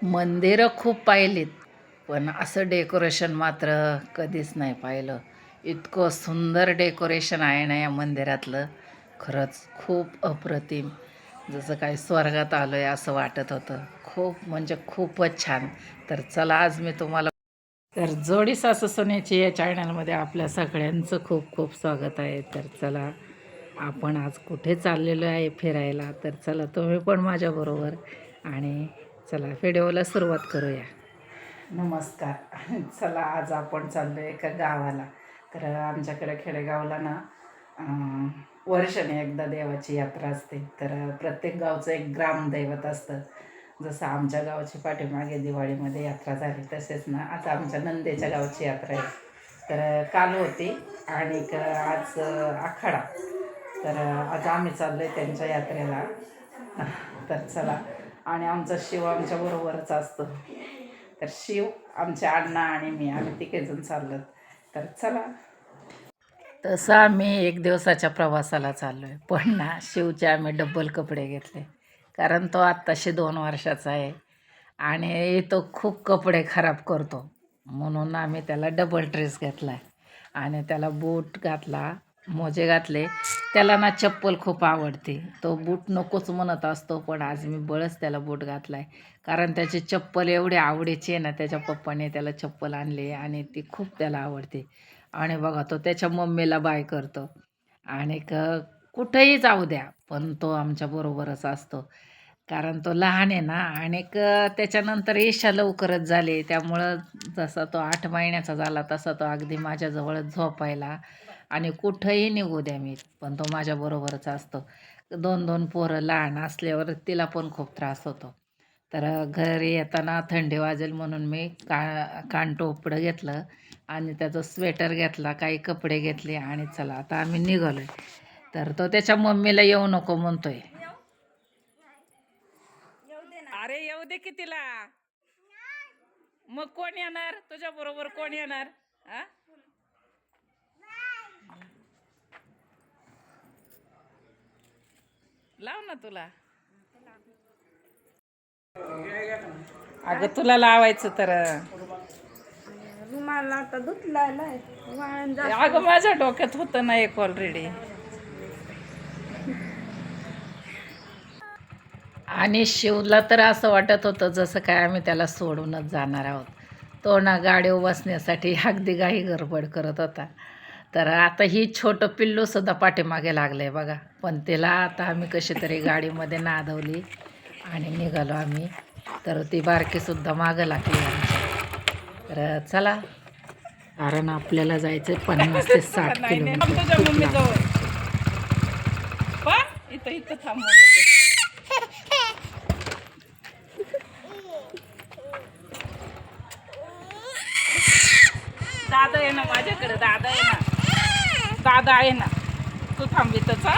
मंदिरं खूप पाहिलीत, पण असं डेकोरेशन मात्र कधीच नाही पाहिलं. इतकं सुंदर डेकोरेशन आहे ना या मंदिरातलं, खरंच खूप अप्रतिम. जसं काही स्वर्गात आलो आहे असं वाटत होतं. खूप म्हणजे खूपच छान. तर चला आज मी तुम्हाला तर जोडी सासू सुनेची या चॅनलमध्ये आपल्या सगळ्यांचं खूप खूप स्वागत आहे. तर चला आपण आज कुठे चाललेलो आहे फिरायला, तर चला तुम्ही पण माझ्याबरोबर आणि चला व्हिडिओला सुरुवात करूया. नमस्कार. चला आज आपण चाललो आहे एका गावाला. तर आमच्याकडे खेडेगावला ना वर्षाने एकदा देवाची यात्रा असते. तर प्रत्येक गावचं एक ग्रामदैवत असतं. जसं आमच्या गावची पाठीमागे दिवाळीमध्ये यात्रा झाली तसेच ना आता आमच्या नंदेच्या गावची यात्रा आहे. तर काल होती आणि आज आखाडा. तर आज आम्ही चाललो आहे त्यांच्या यात्रेला. तर चला आणि आमचा शिव आमच्याबरोबरच असतो. तर शिव आमचे अण्णा आणि मी आम्ही तिघेजण चाललो. तर चला तसं आम्ही एक दिवसाच्या प्रवासाला चाललो आहे, पण ना शिवचे आम्ही डब्बल कपडे घेतले. कारण तो आत्ताशी 2 वर्षाचा आहे आणि तो खूप कपडे खराब करतो. म्हणून आम्ही त्याला डबल ड्रेस घेतला आहे आणि त्याला बूट घातला, मोजे घातले. त्याला ना चप्पल खूप आवडते. तो बूट नकोच म्हणत असतो, पण आज मी बळच त्याला बूट घातला आहे. कारण त्याची चप्पल एवढी आवडीची आहे ना, त्याच्या पप्पाने त्याला चप्पल आणली आणि ती खूप त्याला आवडते. आणि बघा तो त्याच्या मम्मीला बाय करतो आणि कुठेही जाऊ द्या पण तो आमच्याबरोबरच असतो. कारण तो लहान आहे ना आणि त्याच्यानंतर ईशा लवकरच झाली त्यामुळं जसा तो 8 महिन्याचा झाला तसा तो अगदी माझ्याजवळच झोपायला आणि कुठंही निघू द्या मी पण तो माझ्याबरोबरच असतो. 2-2 पोरं लहान असल्यावर तिला पण खूप त्रास होतो. तर घरी येताना थंडी वाजेल म्हणून मी कानटोपडं घेतलं आणि त्याचं स्वेटर घेतला, काही कपडे घेतले आणि चला आता आम्ही निघालो आहे. तर तो त्याच्या मम्मीला येऊ नको म्हणतोय. अरे येऊ दे की तिला. मग कोण येणार तुझ्या बरोबर, कोण येणार? लाव ना तुला. अगं तुला लावायचं तर मला आता धुतलाय. अगं माझ्या डोक्यात होतं ना एक ऑलरेडी. आणि शिवला तर असं वाटत होतं जसं काय आम्ही त्याला सोडूनच जाणार आहोत. तो ना गाडीवर बसण्यासाठी अगदी घाई गडबड करत होता. तर आता ही छोटं पिल्लूसुद्धा पाठीमागे लागलं आहे बघा. पण तिला आता आम्ही कशी तरी गाडीमध्ये नादवली आणि निघालो आम्ही. तर ती बारकीसुद्धा मागं लागली आमच्या. तर चला कारण आपल्याला जायचं 50 ते 60 किलोमीटर. खूप लांब. इथं इथं थांबवलं. दादा आहे ना माझ्याकडे, दादा आहे ना, दादा आहे ना. तू थांबली तसा.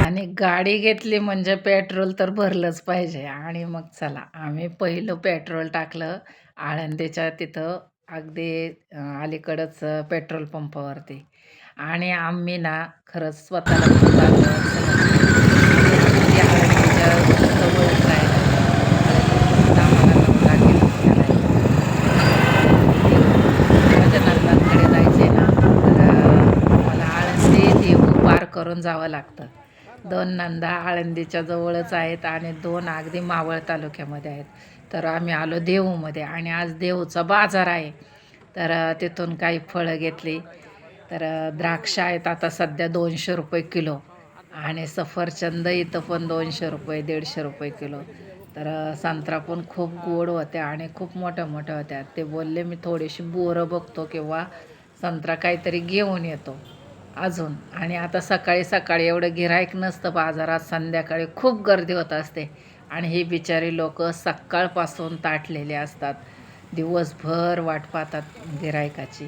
आणि गाडी घेतली म्हणजे पेट्रोल तर भरलंच पाहिजे आणि मग चला आम्ही पहिलं पेट्रोल टाकलं आळंदीच्या तिथं अगदी अलीकडंच पेट्रोल पंपावरती. आणि आम्ही ना खरंच स्वतःला खूप अगदी आळंदीच्या जवळच राहायला आळंदीपासून आम्हाला 9 किलोमीटर आहे. माझ्या नंदांकडे जायचे ना तर मला आळंदी देहू पार करून जावं लागतं. 2 नंदा आळंदीच्या जवळच आहेत आणि 2 अगदी मावळ तालुक्यामध्ये आहेत. तर आम्ही आलो देहूमध्ये आणि आज देहूचा बाजार आहे. तर तिथून काही फळं घेतली. तर द्राक्ष आहेत आता सध्या ₹200 किलो आणि सफरचंद इथं पण ₹200 ₹150 किलो. तर संत्रा पण खूप गोड होत्या आणि खूप मोठ्या मोठ्या होत्या. ते बोलले मी थोडीशी बोरं बघतो किंवा संत्रा काहीतरी घेऊन येतो अजून. आणि आता सकाळी सकाळी एवढं गिऱ्हाईक नसतं बाजारात, संध्याकाळी खूप गर्दी होत असते आणि ही बिचारी लोक सकाळपासून ताटलेले असतात. दिवसभर वाट पाहतात गिऱ्हाईकाची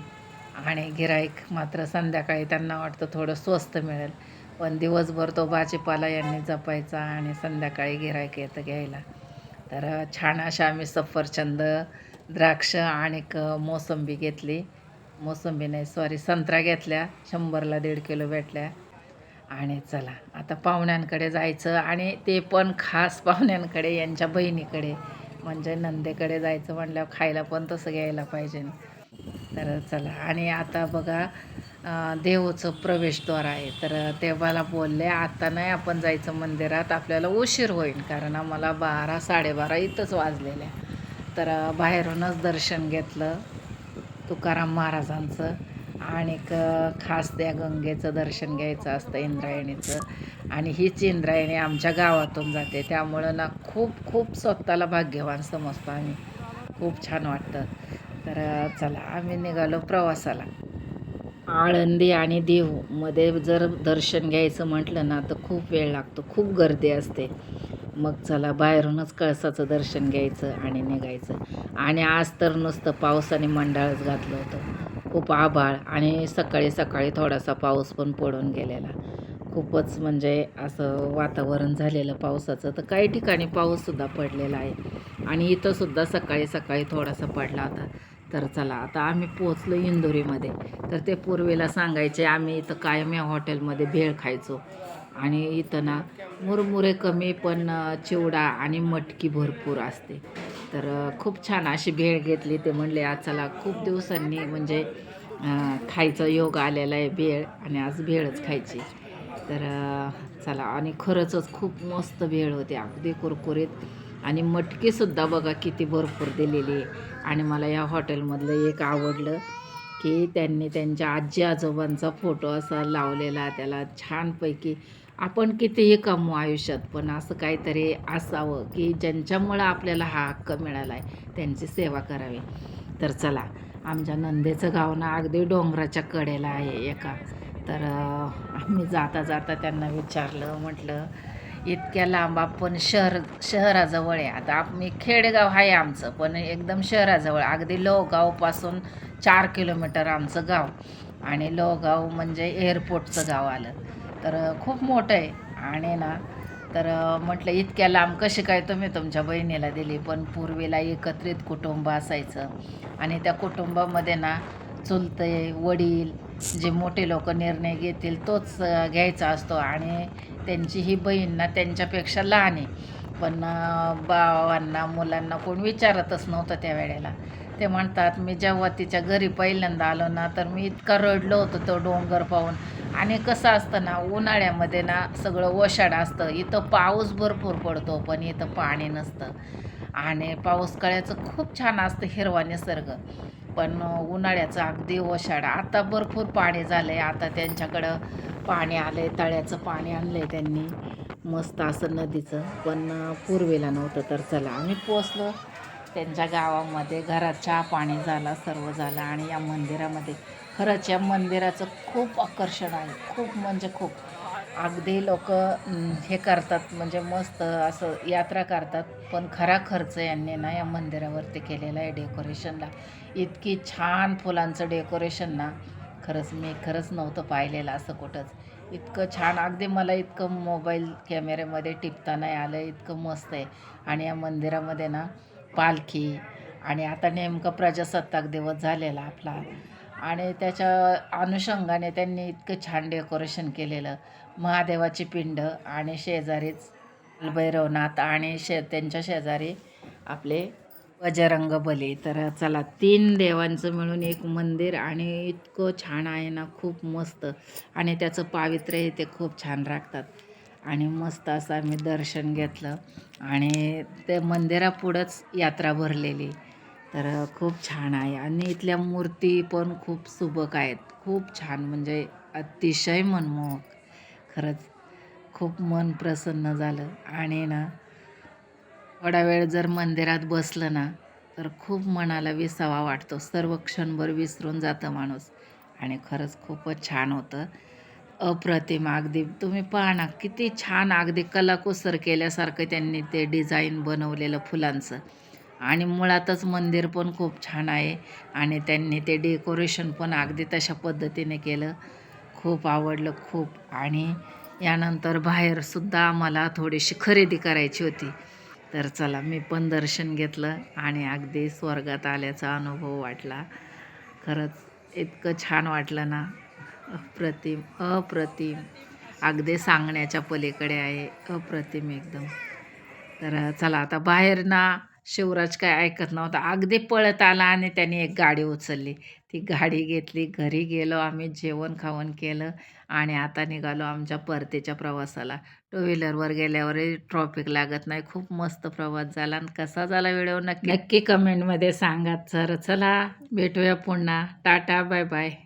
आणि गिऱ्हाईक मात्र संध्याकाळी त्यांना वाटतं थोडं स्वस्त मिळेल. पण दिवसभर तो भाजीपाला यांनी जपायचा आणि संध्याकाळी गिऱ्हाईक येतं घ्यायला. तर छान अशा आम्ही सफरचंद, द्राक्ष आणि मोसंबी घेतली. मोसंबी नाही, सॉरी, संत्रा घेतल्या. 100ला 1.5 किलो भेटल्या. आणि चला आता पाहुण्यांकडे जायचं, आणि ते पण खास पाहुण्यांकडे, यांच्या बहिणीकडे, म्हणजे नंदेकडे जायचं म्हटल्यावर खायला पण तसं घ्यायला पाहिजे. तर चला, आणि आता बघा देऊचं प्रवेशद्वार आहे. तर ते मला बोलले आता नाही आपण जायचं मंदिरात, आपल्याला उशीर होईल, कारण आम्हाला 12-12:30 इथंच वाजलेल्या. तर बाहेरूनच दर्शन घेतलं तुकाराम महाराजांचं, आणि खास त्या गंगेचं दर्शन घ्यायचं असतं, इंद्रायणीचं. आणि हीच इंद्रायणी आमच्या गावातून जाते, त्यामुळं ना खूप खूप स्वतःला भाग्यवान समजतो आम्ही. खूप छान वाटतं. तर चला आम्ही निघालो प्रवासाला. आळंदी आणि देहूमध्ये जर दर्शन घ्यायचं म्हटलं ना तर खूप वेळ लागतो, खूप गर्दी असते. मग चला बाहेरूनच कळसाचं दर्शन घ्यायचं आणि निघायचं. आणि आज तर नुसतं पावसाने मंडाळच घातलं होतं. खूप आभाळ, आणि सकाळी सकाळी थोडासा पाऊस पण पडून गेलेला. खूपच म्हणजे असं वातावरण झालेलं पावसाचं. तर काही ठिकाणी पाऊससुद्धा पडलेला आहे, आणि इथंसुद्धा सकाळी सकाळी थोडासा पडला होता. तर चला आता आम्ही पोचलो इंदोरीमध्ये. तर ते पूर्वीला सांगायचे आम्ही इथं कायम या हॉटेलमध्ये भेळ खायचो, आणि इथं ना मुरमुरे कमी, पण चिवडा आणि मटकी भरपूर असते. तर खूप छान अशी भेळ घेतली. ते म्हणले आज चला खूप दिवसांनी म्हणजे खायचा योग आलेला आहे भेळ, आणि आज भेळच खायची. तर चला, आणि खरंचच खूप मस्त भेळ होती, अगदी कुरकुरीत. आणि मटकीसुद्धा बघा किती भरपूर दिलेली आहे. आणि मला या हॉटेलमधलं एक आवडलं, की त्यांनी त्यांच्या आजी आजोबांचा फोटो असा लावलेला त्याला छानपैकी. आपण कितीही कमवू आयुष्यात, पण असं काहीतरी असावं की ज्यांच्यामुळं आपल्याला हा हक्क मिळाला आहे, त्यांची सेवा करावी. तर चला, आमच्या नंदेचं गाव ना अगदी डोंगराच्या कडेला आहे एका. तर आम्ही जाता जाता त्यांना विचारलं, म्हटलं इतक्या लांब आपण शहराजवळ आहे. आता आम्ही खेडेगाव आहे आमचं, पण एकदम शहराजवळ, अगदी लोहगावपासून 4 किलोमीटर आमचं गाव. आणि लोहगाव म्हणजे एअरपोर्टचं गाव आलं. तर खूप मोठं आहे. आणि ना, तर म्हटलं इतक्या लांब कशी काय तुम्ही तुमच्या बहिणीला दिली. पण पूर्वीला एकत्रित कुटुंब असायचं, आणि त्या कुटुंबामध्ये ना चुलते वडील, जे मोठे लोक निर्णय घेतील तोच घ्यायचा असतो. आणि त्यांची ही बहीण ना त्यांच्यापेक्षा लहान आहे, पण भावांना मुलांना कोण विचारतच नव्हतं त्या वेळेला. ते म्हणतात मी जेव्हा तिच्या घरी पहिल्यांदा आलो ना, तर मी इतका रडलो होतो तो डोंगर पाहून. आणि कसं असतं ना, उन्हाळ्यामध्ये ना सगळं ओशाड असतं, इथं पाऊस भरपूर पडतो पण इथं पाणी नसतं. आणि पावसाळ्याचं खूप छान असतं हिरवा निसर्ग, पण उन्हाळ्याचं अगदी ओशाड. आता भरपूर पाणी झालं आहे, आता त्यांच्याकडं पाणी आलं आहे, तळ्याचं पाणी आणलं आहे त्यांनी मस्त असं नदीचं. पण पूर्वेला नव्हतं. तर चला आम्ही पोचलो त्यांच्या गावामध्ये, घरात चहा पाणी झाला, सर्व झालं. आणि या मंदिरामध्ये, खरंच या मंदिराचं खूप आकर्षण आहे, खूप म्हणजे खूप. अगदी लोक हे करतात, म्हणजे मस्त असं यात्रा करतात, पण खरा खर्च यांनी ना या मंदिरावरती केलेला आहे डेकोरेशनला. इतकी छान फुलांचं डेकोरेशन ना, खरंच नव्हतं पाहिलेलं असं कुठंच. इतकं छान, अगदी मला इतकं मोबाईल कॅमेऱ्यामध्ये टिपता नाही आलं, इतकं मस्त आहे. आणि या मंदिरामध्ये ना पालखी, आणि आता नेमकं प्रजासत्ताक दिवस झालेला आपला, आणि त्याच्या अनुषंगाने त्यांनी इतकं छान डेकोरेशन केलेलं. महादेवाची पिंड, आणि शेजारीच भैरवनाथ, आणि त्यांच्या शेजारी आपले बजरंगबली. तर चला, 3 देवांचं मिळून एक मंदिर, आणि इतकं छान आहे ना, खूप मस्त. आणि त्याचं पावित्र्य ते खूप छान राखतात. आणि मस्त असं आम्ही दर्शन घेतलं, आणि ते मंदिरापुढंच यात्रा भरलेली. तर खूप छान आहे. आणि इथल्या मूर्ती पण खूप सुबक आहेत, खूप छान, म्हणजे अतिशय मनमोहक. खरंच खूप मन प्रसन्न झालं. आणि ना थोडा वेळ जर मंदिरात बसलं ना, तर खूप मनाला विसावा वाटतो, सर्व क्षणभर विसरून जातं माणूस. आणि खरंच खूपच छान होतं, अप्रतिम. अगदी तुम्ही पहा ना, किती छान, अगदी कलाकुसर केल्यासारखं त्यांनी ते डिझाईन बनवलेलं फुलांचं. आणि मुळातच मंदिर पण खूप छान आहे, आणि त्यांनी ते डेकोरेशन पण अगदी तशा पद्धतीने केलं. खूप आवडलं, खूप. आणि यानंतर बाहेरसुद्धा आम्हाला थोडीशी खरेदी करायची होती. तर चला मी पण दर्शन घेतलं आणि अगदी स्वर्गात आल्याचा अनुभव वाटला. खरंच इतकं छान वाटलं ना, अप्रतिम, अप्रतिम. अगदी सांगण्याच्या पलीकडे आहे, अप्रतिम एकदम. तर चला आता बाहेर ना शिवराज काय ऐकत नव्हता. अगदी पळत आला आणि त्याने एक गाडी उचलली. ती गाडी घेतली, घरी गेलो आम्ही, जेवण-खावण केलं आणि आता निघालो आमच्या परतीच्या प्रवासाला. टू व्हीलरवर गेल्यावरही ट्रॉफिक लागत नाही. खूप मस्त प्रवास झाला आणि कसा झाला व्हिडिओ नक्की नक्की कमेंटमध्ये सांगा. तर चला भेटूया पुन्हा. Tata, bye bye.